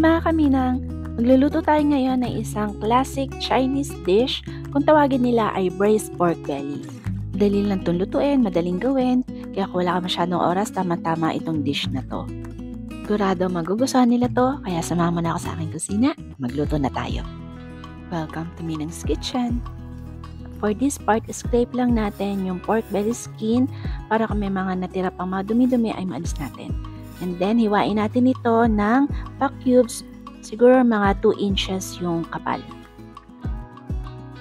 Hi mga kaminang! Magluluto tayo ngayon ng isang classic Chinese dish kung tawagin nila ay braised pork belly. Madali lang itong lutuin, madaling gawin, kaya kung wala ka masyadong oras, tama-tama itong dish na to. Sigurado magugustuhan nila to, kaya samahan mo na ako sa aking kusina, magluto na tayo. Welcome to Minang's Kitchen! For this part, scrape lang natin yung pork belly skin para kung may mga natira pang mga dumi-dumi ay maalis natin. And then, hiwain natin ito ng pack cubes, siguro mga 2 inches yung kapal.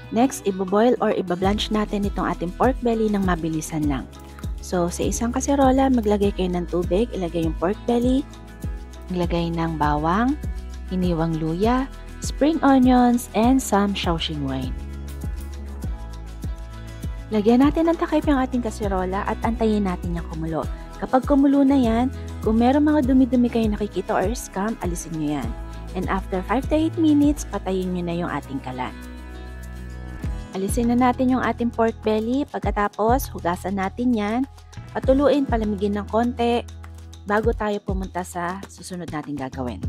Next, iboboil or ibablanch natin itong ating pork belly ng mabilisan lang. So, sa isang kaserola, maglagay kayo ng tubig, ilagay yung pork belly, maglagay ng bawang, hiniwang luya, spring onions, and some Shaoxing wine. Lagyan natin ng takip yung ating kaserola at antayin natin yung kumulo. Kapag kumulo na yan, kung meron mga dumi-dumi kayo nakikita or scum, alisin nyo yan. And after 5 to 8 minutes, patayin nyo na yung ating kalan. Alisin na natin yung ating pork belly. Pagkatapos, hugasan natin yan. Patuluin, palamigin ng konti bago tayo pumunta sa susunod nating gagawin.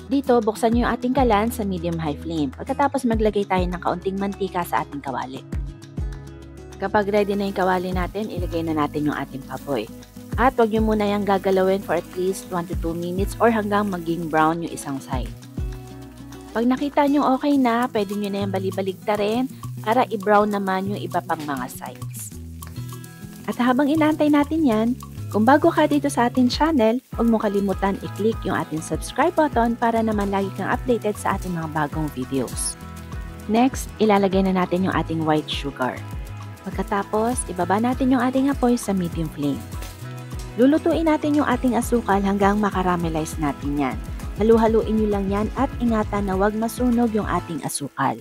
Dito, buksan nyo yung ating kalan sa medium-high flame. Pagkatapos, maglagay tayo ng kaunting mantika sa ating kawali. Kapag ready na yung kawali natin, ilagay na natin yung ating baboy. At huwag nyo muna yung gagalawin for at least 1 to 2 minutes or hanggang maging brown yung isang side. Pag nakita nyo okay na, pwede nyo na yung balibaligtarin para i-brown naman yung iba pang mga sides. At habang inaantay natin yan, kung bago ka dito sa ating channel, huwag mo kalimutan i-click yung ating subscribe button para naman lagi kang updated sa ating mga bagong videos. Next, ilalagay na natin yung ating white sugar. Pagkatapos, ibaba natin yung ating apoy sa medium flame. Lulutuin natin yung ating asukal hanggang makaramelize natin yan. Halu-haluin nyo lang yan at ingatan na huwag masunog yung ating asukal.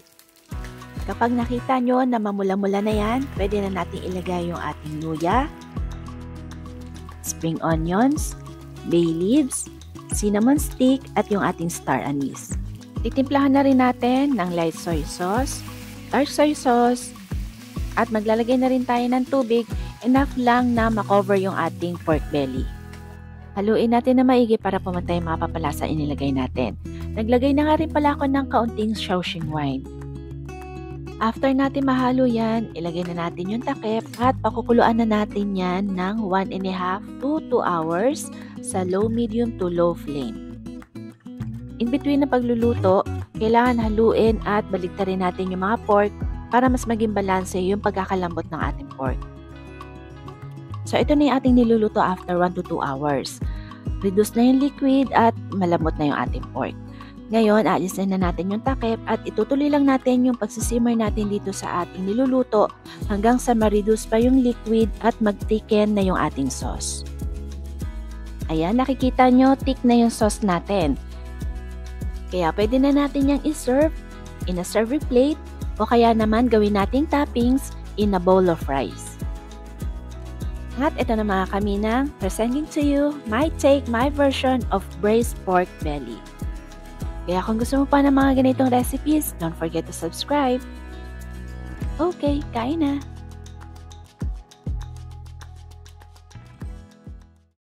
Kapag nakita nyo na mamula-mula na yan, pwede na natin ilagay yung ating luya, spring onions, bay leaves, cinnamon stick at yung ating star anise. Titimplahan na rin natin ng light soy sauce, dark soy sauce, at maglalagay na rin tayo ng tubig, enough lang na makover yung ating pork belly. Haluin natin na maigi para pumatay mga papalasa inilagay natin. Naglagay na nga rin pala ako ng kaunting Shaoxing wine. After natin mahalo yan, ilagay na natin yung takip at pakukuluan na natin yan ng 1.5 to 2 hours sa low, medium to low flame. In between na pagluluto, kailangan haluin at baligtarin natin yung mga pork para mas maging balanse yung pagkakalambot ng ating pork. So, ito na yung ating niluluto after 1 to 2 hours. Reduce na yung liquid at malambot na yung ating pork. Ngayon, aalisin na natin yung takip at itutuloy lang natin yung pagsisimmer natin dito sa ating niluluto hanggang sa ma-reduce pa yung liquid at mag-thicken na yung ating sauce. Ayan, nakikita nyo, thick na yung sauce natin. Kaya pwede na natin yung i-serve in a serving plate o kaya naman gawin nating toppings in a bowl of rice. At ito na mga kaminang, presenting to you my take, my version of braised pork belly. Kaya kung gusto mo pa ng mga ganitong recipes, don't forget to subscribe. Okay, kain na!